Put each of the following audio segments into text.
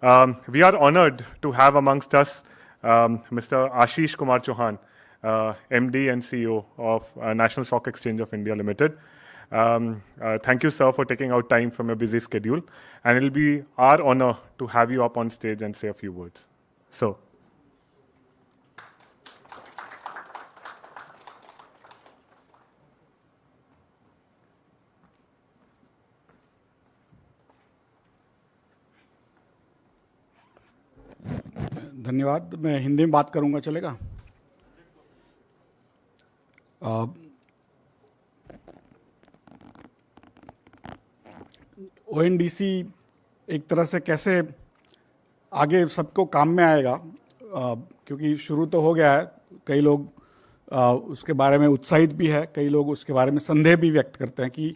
We are honored to have amongst us Mr. Ashish Kumar Chauhan, MD and CEO of National Stock Exchange of India Limited. Thank you, sir, for taking out time from your busy schedule. And it'll be our honor to have you up on stage and say a few words. So. धन्यवाद। मैं हिंदी में बात करूंगा, चलेगा? ONDC एक तरह से कैसे आगे सबको काम में आएगा, क्योंकि शुरू तो हो गया है। कई लोग उसके बारे में उत्साहित भी है, कई लोग उसके बारे में संदेह भी व्यक्त करते हैं कि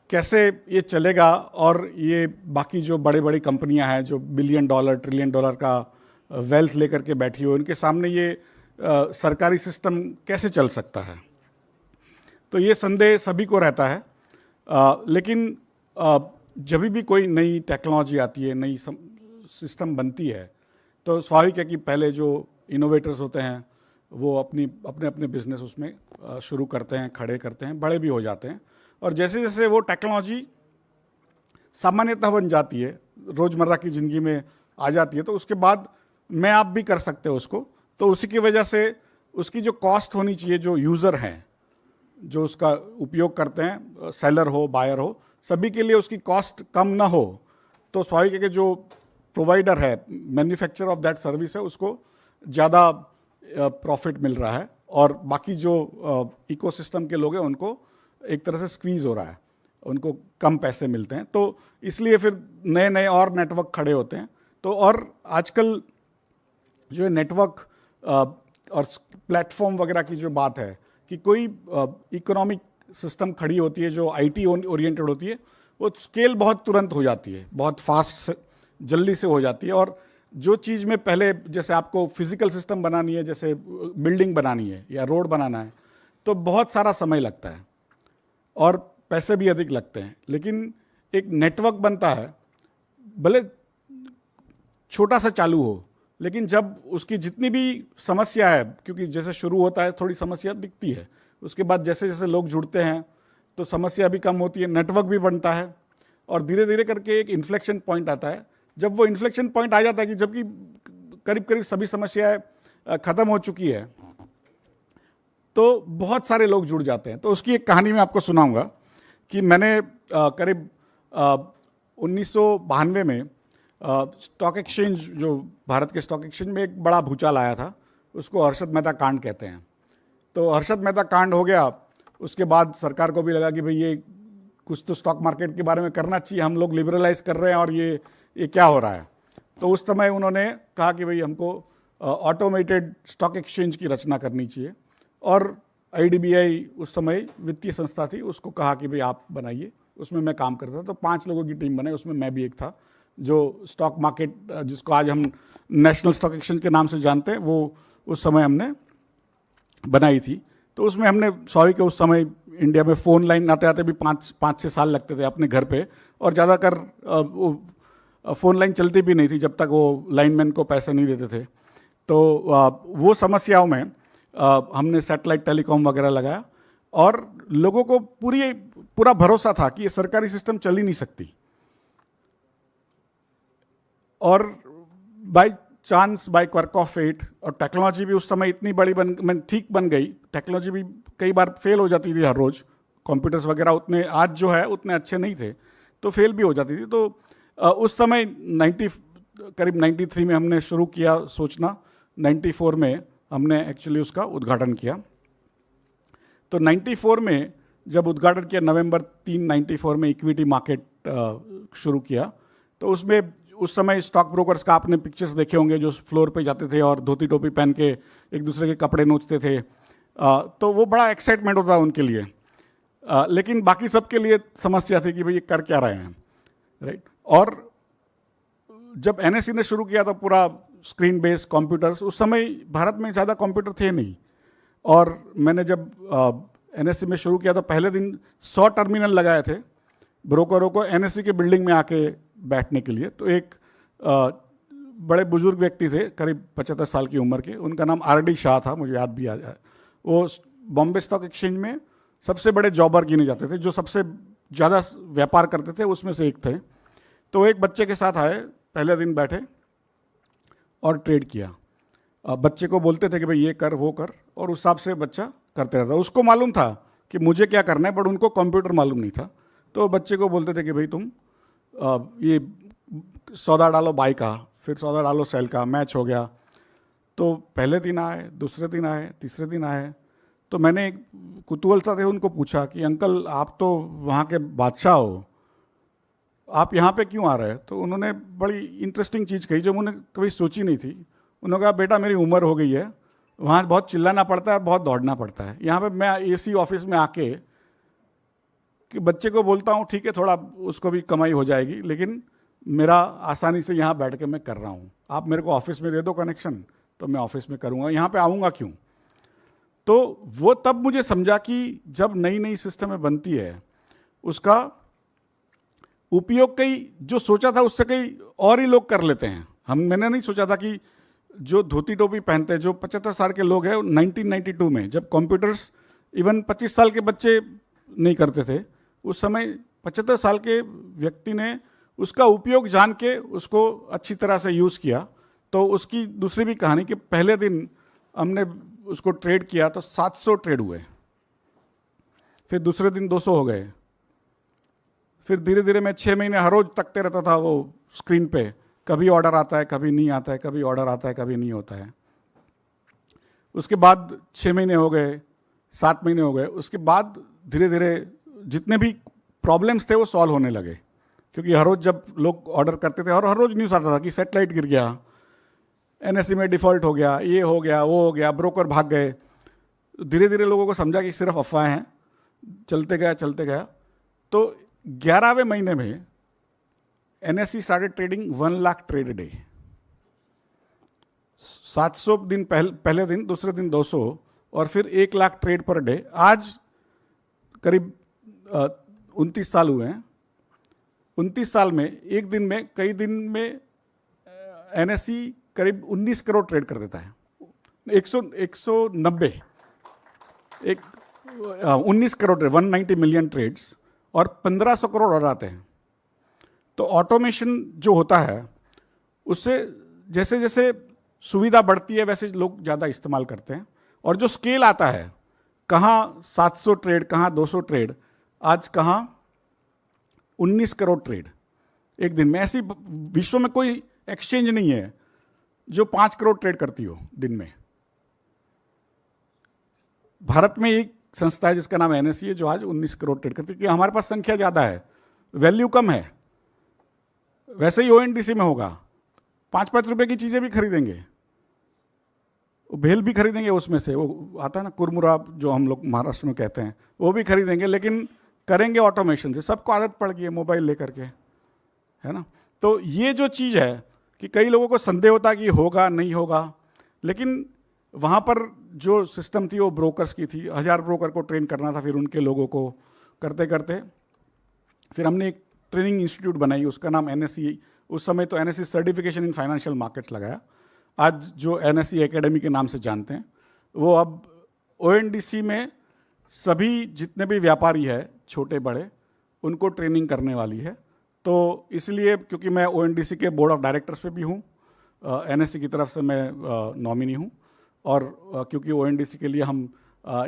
कैसे ये चलेगा। और ये बाकी जो बड़ी बड़ी कंपनियां हैं जो बिलियन डॉलर ट्रिलियन डॉलर का वेल्थ लेकर के बैठी हो, उनके सामने ये सरकारी सिस्टम कैसे चल सकता है। तो ये संदेह सभी को रहता है। लेकिन जब भी कोई नई टेक्नोलॉजी आती है, नई सिस्टम बनती है, तो स्वाभाविक है कि पहले जो इनोवेटर्स होते हैं वो अपने अपने बिजनेस उसमें शुरू करते हैं, खड़े करते हैं, बड़े भी हो जाते हैं। और जैसे जैसे वो टेक्नोलॉजी सामान्यतः बन जाती है, रोज़मर्रा की ज़िंदगी में आ जाती है, तो उसके बाद मैं आप भी कर सकते हो उसको। तो उसी की वजह से उसकी जो कॉस्ट होनी चाहिए, जो यूज़र हैं जो उसका उपयोग करते हैं, सेलर हो बायर हो, सभी के लिए उसकी कॉस्ट कम ना हो, तो स्वाभाविक है कि जो प्रोवाइडर है, मैन्युफैक्चरर ऑफ दैट सर्विस है, उसको ज़्यादा प्रॉफिट मिल रहा है। और बाकी जो इकोसिस्टम के लोग हैं उनको एक तरह से स्क्वीज़ हो रहा है, उनको कम पैसे मिलते हैं। तो इसलिए फिर नए नए और नेटवर्क खड़े होते हैं। तो और आजकल जो नेटवर्क और प्लेटफॉर्म वगैरह की जो बात है कि कोई इकोनॉमिक सिस्टम खड़ी होती है जो आईटी ओरिएंटेड होती है, वो स्केल बहुत तुरंत हो जाती है, बहुत फास्ट जल्दी से हो जाती है। और जो चीज़ में पहले जैसे आपको फिजिकल सिस्टम बनानी है, जैसे बिल्डिंग बनानी है या रोड बनाना है, तो बहुत सारा समय लगता है और पैसे भी अधिक लगते हैं। लेकिन एक नेटवर्क बनता है, भले छोटा सा चालू हो, लेकिन जब उसकी जितनी भी समस्या है, क्योंकि जैसे शुरू होता है थोड़ी समस्या दिखती है, उसके बाद जैसे जैसे लोग जुड़ते हैं तो समस्या भी कम होती है, नेटवर्क भी बनता है, और धीरे धीरे करके एक इन्फ्लेक्शन पॉइंट आता है। जब वो इन्फ्लेक्शन पॉइंट आ जाता है कि जबकि करीब करीब सभी समस्याएं ख़त्म हो चुकी है, तो बहुत सारे लोग जुड़ जाते हैं। तो उसकी एक कहानी मैं आपको सुनाऊंगा कि मैंने करीब 1992 में स्टॉक एक्सचेंज, जो भारत के स्टॉक एक्सचेंज में एक बड़ा भूचाल आया था, उसको हर्षद मेहता कांड कहते हैं। तो हर्षद मेहता कांड हो गया, उसके बाद सरकार को भी लगा कि भाई ये कुछ तो स्टॉक मार्केट के बारे में करना चाहिए, हम लोग लिबरलाइज कर रहे हैं और ये क्या हो रहा है। तो उस समय उन्होंने कहा कि भाई हमको ऑटोमेटेड स्टॉक एक्सचेंज की रचना करनी चाहिए। और आईडीबीआई उस समय वित्तीय संस्था थी, उसको कहा कि भाई आप बनाइए। उसमें मैं काम करता था, तो 5 लोगों की टीम बनाई, उसमें मैं भी एक था। जो स्टॉक मार्केट, जिसको आज हम नेशनल स्टॉक एक्सचेंज के नाम से जानते हैं, वो उस समय हमने बनाई थी। तो उसमें हमने सॉरी कि उस समय इंडिया में फ़ोन लाइन आते आते भी 5-6 साल लगते थे अपने घर पे, और ज़्यादातर फ़ोन लाइन चलती भी नहीं थी जब तक वो लाइनमैन को पैसे नहीं देते थे। तो वो समस्याओं में हमने सैटेलाइट टेलीकॉम वगैरह लगाया, और लोगों को पूरा भरोसा था कि ये सरकारी सिस्टम चल ही नहीं सकती। और by chance, by quirk of fate, और टेक्नोलॉजी भी उस समय इतनी बड़ी ठीक बन गई। टेक्नोलॉजी भी कई बार फेल हो जाती थी हर रोज़, कंप्यूटर्स वगैरह उतने आज जो है उतने अच्छे नहीं थे, तो फेल भी हो जाती थी। तो उस समय करीब 93 में हमने शुरू किया सोचना, 94 में हमने एक्चुअली उसका उद्घाटन किया। तो 94 में जब उद्घाटन किया, नवंबर 3 94 में इक्विटी मार्केट शुरू किया, तो उसमें उस समय स्टॉक ब्रोकर्स का आपने पिक्चर्स देखे होंगे, जो फ्लोर पे जाते थे और धोती टोपी पहन के एक दूसरे के कपड़े नोचते थे। तो वो बड़ा एक्साइटमेंट होता उनके लिए, लेकिन बाकी सबके लिए समस्या थी कि भाई ये कर क्या रहे हैं, राइट। और जब एनएसई ने शुरू किया तो पूरा स्क्रीन बेस्ड कंप्यूटर्स, उस समय भारत में ज़्यादा कंप्यूटर थे नहीं। और मैंने जब एनएसई में शुरू किया तो पहले दिन 100 टर्मिनल लगाए थे ब्रोकरों को एनएसई के बिल्डिंग में आके बैठने के लिए। तो एक बड़े बुजुर्ग व्यक्ति थे, करीब 75 साल की उम्र के, उनका नाम RD शाह था, मुझे याद भी आ जाए। वो बॉम्बे स्टॉक एक्सचेंज में सबसे बड़े जॉबर गिने जाते थे, जो सबसे ज़्यादा व्यापार करते थे उसमें से एक थे। तो एक बच्चे के साथ आए, पहले दिन बैठे और ट्रेड किया। बच्चे को बोलते थे कि भाई ये कर वो कर, और उस हिसाब से बच्चा करते रहता। उसको मालूम था कि मुझे क्या करना है, बट उनको कंप्यूटर मालूम नहीं था। तो बच्चे को बोलते थे कि भाई तुम ये सौदा डालो बाई का, फिर सौदा डालो सेल का, मैच हो गया। तो पहले दिन आए, दूसरे दिन आए, तीसरे दिन आए। तो मैंने एक कुतूहलता से उनको पूछा कि अंकल आप तो वहाँ के बादशाह हो, आप यहाँ पे क्यों आ रहे हैं? तो उन्होंने बड़ी इंटरेस्टिंग चीज़ कही जो मैंने कभी सोची नहीं थी। उन्होंने कहा बेटा मेरी उम्र हो गई है, वहाँ बहुत चिल्लाना पड़ता है और बहुत दौड़ना पड़ता है। यहाँ पे मैं AC ऑफिस में आके कि बच्चे को बोलता हूँ ठीक है थोड़ा उसको भी कमाई हो जाएगी, लेकिन मेरा आसानी से यहाँ बैठ के मैं कर रहा हूँ। आप मेरे को ऑफिस में दे दो कनेक्शन तो मैं ऑफिस में करूँगा, यहाँ पे आऊँगा क्यों? तो वो तब मुझे समझा कि जब नई नई सिस्टमें बनती है उसका उपयोग कई जो सोचा था उससे कई और ही लोग कर लेते हैं। मैंने नहीं सोचा था कि जो धोती टोपी पहनते हैं, जो 75 साल के लोग हैं, 1992 में जब कंप्यूटर्स इवन 25 साल के बच्चे नहीं करते थे, उस समय 75 साल के व्यक्ति ने उसका उपयोग जान के उसको अच्छी तरह से यूज़ किया। तो उसकी दूसरी भी कहानी कि पहले दिन हमने उसको ट्रेड किया तो 700 ट्रेड हुए, फिर दूसरे दिन 200 हो गए, फिर धीरे धीरे मैं 6 महीने हर रोज तकते रहता था वो स्क्रीन पे, कभी ऑर्डर आता है कभी नहीं आता है, कभी ऑर्डर आता है कभी नहीं होता है। उसके बाद 6 महीने हो गए, 7 महीने हो गए, उसके बाद धीरे धीरे जितने भी प्रॉब्लम्स थे वो सॉल्व होने लगे, क्योंकि हर रोज जब लोग ऑर्डर करते थे और हर रोज न्यूज़ आता था कि सैटेलाइट गिर गया, NSE में डिफ़ॉल्ट हो गया, ये हो गया वो हो गया, ब्रोकर भाग गए। धीरे धीरे लोगों को समझा कि सिर्फ अफवाह हैं, चलते गया। तो 11वें महीने में NSE started trading 1 lakh trade a day. 700 दिन पहले दिन, दूसरे दिन 200 और फिर 1 लाख ट्रेड पर डे। आज करीब 29 साल हुए हैं। 29 साल में एक दिन में, कई दिन में NSE करीब 19 करोड़ ट्रेड कर देता है। 190 19 करोड़ 190 मिलियन ट्रेड्स और 1500 करोड़ और आते हैं। तो ऑटोमेशन जो होता है उससे जैसे जैसे सुविधा बढ़ती है वैसे लोग ज़्यादा इस्तेमाल करते हैं, और जो स्केल आता है, कहाँ 700 ट्रेड, कहाँ 200 ट्रेड, आज कहाँ 19 करोड़ ट्रेड एक दिन में। ऐसी विश्व में कोई एक्सचेंज नहीं है जो 5 करोड़ ट्रेड करती हो दिन में। भारत में एक संस्था है जिसका नाम NSE है जो आज 19 करोड़ ट्रेड करती है, क्योंकि हमारे पास संख्या ज़्यादा है, वैल्यू कम है। वैसे ही ONDC में होगा, 5-5 रुपए की चीज़ें भी खरीदेंगे, भेल भी खरीदेंगे, उसमें से वो आता है ना कुरमुरा जो हम लोग महाराष्ट्र में कहते हैं, वो भी खरीदेंगे, लेकिन करेंगे ऑटोमेशन से। सबको आदत पड़ गई है मोबाइल लेकर के, है ना। तो ये जो चीज़ है कि कई लोगों को संदेह होता है कि होगा नहीं होगा, लेकिन वहाँ पर जो सिस्टम थी वो ब्रोकर्स की थी। 1000 ब्रोकर को ट्रेन करना था, फिर उनके लोगों को करते करते फिर हमने एक ट्रेनिंग इंस्टीट्यूट बनाई, उसका नाम NSE, उस समय तो NSE certification in financial markets लगाया, आज जो NSE एकेडमी के नाम से जानते हैं। वो अब ONDC में सभी जितने भी व्यापारी है छोटे बड़े, उनको ट्रेनिंग करने वाली है। तो इसलिए क्योंकि मैं ONDC के बोर्ड ऑफ डायरेक्टर्स पे भी हूँ, NSE की तरफ से मैं नॉमिनी हूँ, और क्योंकि ONDC के लिए हम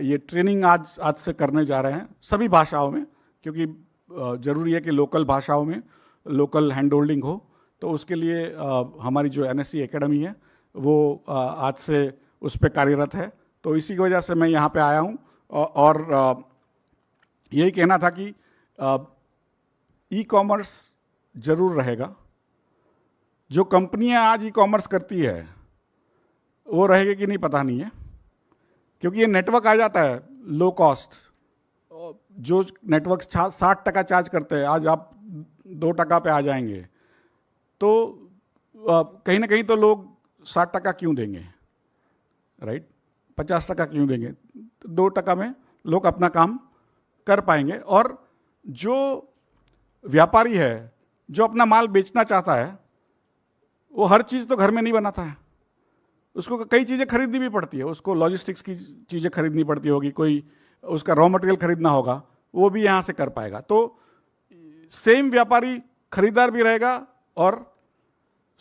ये ट्रेनिंग आज से करने जा रहे हैं सभी भाषाओं में, क्योंकि ज़रूरी है कि लोकल भाषाओं में लोकल हैंड होल्डिंग हो। तो उसके लिए हमारी जो NSE एकेडमी है वो आज से उस पर कार्यरत है। तो इसी की वजह से मैं यहाँ पे आया हूँ, और यही कहना था कि ई-कॉमर्स जरूर रहेगा। जो कंपनियाँ आज ई-कॉमर्स करती है वो रहेगी कि नहीं पता नहीं है, क्योंकि ये नेटवर्क आ जाता है लो कॉस्ट। जो नेटवर्क 60% चार्ज करते हैं, आज आप 2% पे आ जाएंगे। तो कहीं ना कहीं तो लोग 60% क्यों देंगे, राइट? 50% क्यों देंगे? तो 2% में लोग अपना काम कर पाएंगे। और जो व्यापारी है जो अपना माल बेचना चाहता है वो हर चीज़ तो घर में नहीं बनाता है, उसको कई चीज़ें खरीदनी भी पड़ती है, उसको लॉजिस्टिक्स की चीज़ें खरीदनी पड़ती होगी, कोई उसका रॉ मटेरियल खरीदना होगा, वो भी यहाँ से कर पाएगा। तो सेम व्यापारी खरीदार भी रहेगा और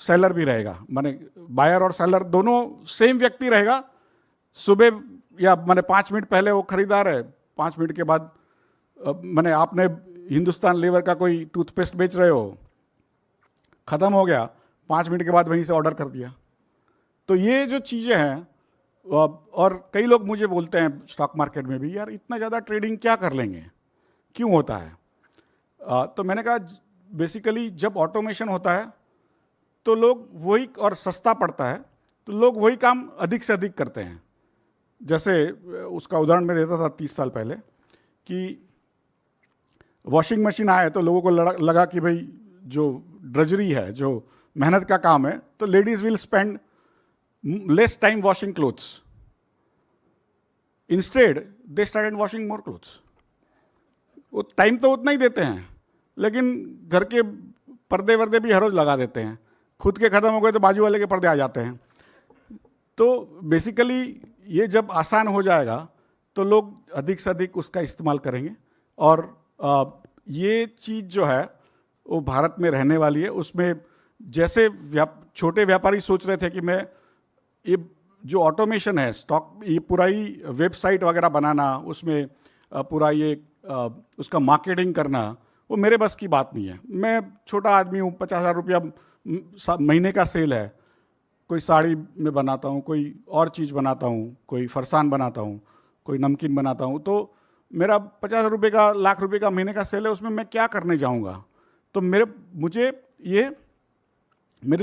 सेलर भी रहेगा, माने बायर और सेलर दोनों सेम व्यक्ति रहेगा। सुबह या माने 5 मिनट पहले वो खरीदार है, 5 मिनट के बाद माने आपने हिंदुस्तान लेवर का कोई टूथपेस्ट बेच रहे हो, ख़त्म हो गया, 5 मिनट के बाद वहीं से ऑर्डर कर दिया। तो ये जो चीज़ें हैं, और कई लोग मुझे बोलते हैं स्टॉक मार्केट में भी, यार इतना ज़्यादा ट्रेडिंग क्या कर लेंगे, क्यों होता है? तो मैंने कहा बेसिकली जब ऑटोमेशन होता है तो लोग वही, और सस्ता पड़ता है तो लोग वही काम अधिक से अधिक करते हैं। जैसे उसका उदाहरण मैं देता था 30 साल पहले कि वॉशिंग मशीन आया तो लोगों को लगा कि भाई जो ड्रजरी है, जो मेहनत का काम है, तो ladies will spend less time washing clothes, instead they started washing more clothes. वो टाइम तो उतना ही देते हैं, लेकिन घर के पर्दे वर्दे भी हर रोज लगा देते हैं, खुद के ख़त्म हो गए तो बाजू वाले के पर्दे आ जाते हैं। तो बेसिकली ये जब आसान हो जाएगा तो लोग अधिक से अधिक उसका इस्तेमाल करेंगे, और ये चीज़ जो है वो भारत में रहने वाली है। उसमें जैसे छोटे व्यापारी सोच रहे थे कि मैं ये जो ऑटोमेशन है, स्टॉक, ये पूरा ही वेबसाइट वगैरह बनाना, उसमें पूरा ये उसका मार्केटिंग करना, वो मेरे बस की बात नहीं है। मैं छोटा आदमी हूँ, 50,000 रुपया महीने का सेल है, कोई साड़ी में बनाता हूँ, कोई और चीज़ बनाता हूँ, कोई फरसान बनाता हूँ, कोई नमकीन बनाता हूँ, तो मेरा 50 रुपये का, लाख रुपए का महीने का सेल है, उसमें मैं क्या करने जाऊँगा? तो मेरे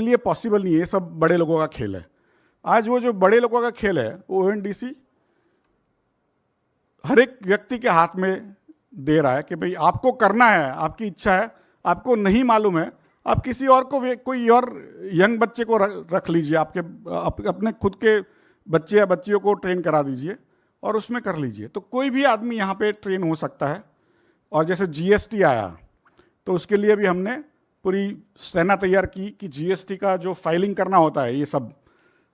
लिए पॉसिबल नहीं है, ये सब बड़े लोगों का खेल है। आज वो जो बड़े लोगों का खेल है वो ओएनडीसी हर एक व्यक्ति के हाथ में दे रहा है कि भाई आपको करना है, आपकी इच्छा है, आपको नहीं मालूम है, आप किसी और को, कोई और यंग बच्चे को रख लीजिए, अपने खुद के बच्चे या बच्चियों को ट्रेन करा दीजिए और उसमें कर लीजिए। तो कोई भी आदमी यहाँ पे ट्रेन हो सकता है। और जैसे जीएसटी आया तो उसके लिए भी हमने पूरी सेना तैयार की कि जीएसटी का जो फाइलिंग करना होता है ये सब,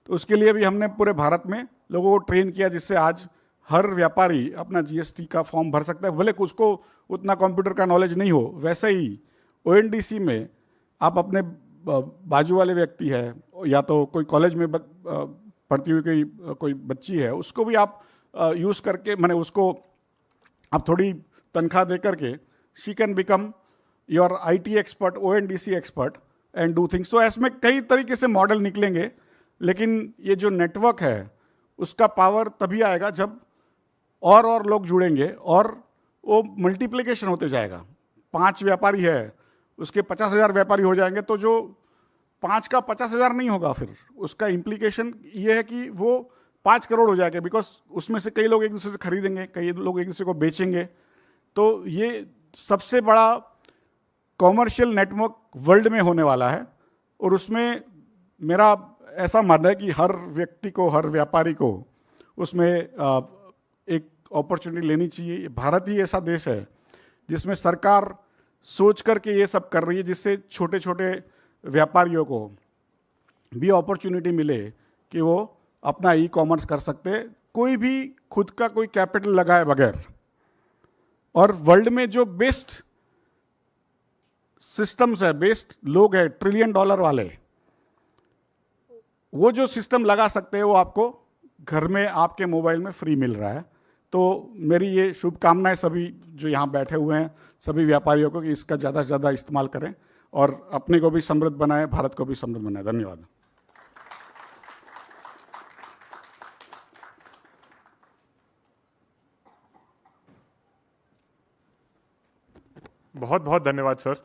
तो उसके लिए भी हमने पूरे भारत में लोगों को ट्रेन किया, जिससे आज हर व्यापारी अपना जीएसटी का फॉर्म भर सकता है। भले उसको उतना कंप्यूटर का नॉलेज नहीं हो, वैसे ही ओएनडीसी में आप अपने बाजू वाले व्यक्ति है या तो कोई कॉलेज में पढ़ती हुई कोई बच्ची है, उसको भी आप यूज़ करके, माने उसको आप थोड़ी तनख्वाह दे करके, she can become your IT expert, ONDC expert and do things. तो ऐसे में कई तरीके से मॉडल निकलेंगे, लेकिन ये जो नेटवर्क है उसका पावर तभी आएगा जब और लोग जुड़ेंगे और वो मल्टीप्लिकेशन होते जाएगा। 5 व्यापारी है, उसके 50,000 व्यापारी हो जाएंगे, तो जो 5 का 50,000 नहीं होगा, फिर उसका इम्प्लीकेशन ये है कि वो 5 करोड़ हो जाएगा, बिकॉज उसमें से कई लोग एक दूसरे से खरीदेंगे, कई लोग एक दूसरे को बेचेंगे। तो ये सबसे बड़ा कॉमर्शियल नेटवर्क वर्ल्ड में होने वाला है, और उसमें मेरा ऐसा मानना है कि हर व्यक्ति को, हर व्यापारी को उसमें एक अपॉर्चुनिटी लेनी चाहिए। भारत ही ऐसा देश है जिसमें सरकार सोच करके ये सब कर रही है, जिससे छोटे छोटे व्यापारियों को भी अपॉर्चुनिटी मिले कि वो अपना ई कॉमर्स कर सकते हैं, कोई भी खुद का कोई कैपिटल लगाए बगैर। और वर्ल्ड में जो बेस्ट सिस्टम्स है, बेस्ट लोग हैं, $1 ट्रिलियन वाले, वो जो सिस्टम लगा सकते हैं वो आपको घर में आपके मोबाइल में फ्री मिल रहा है। तो मेरी ये शुभकामनाएं सभी जो यहाँ बैठे हुए हैं, सभी व्यापारियों को, कि इसका ज़्यादा से ज़्यादा इस्तेमाल करें और अपने को भी समृद्ध बनाएं, भारत को भी समृद्ध बनाएं। धन्यवाद। बहुत बहुत धन्यवाद सर।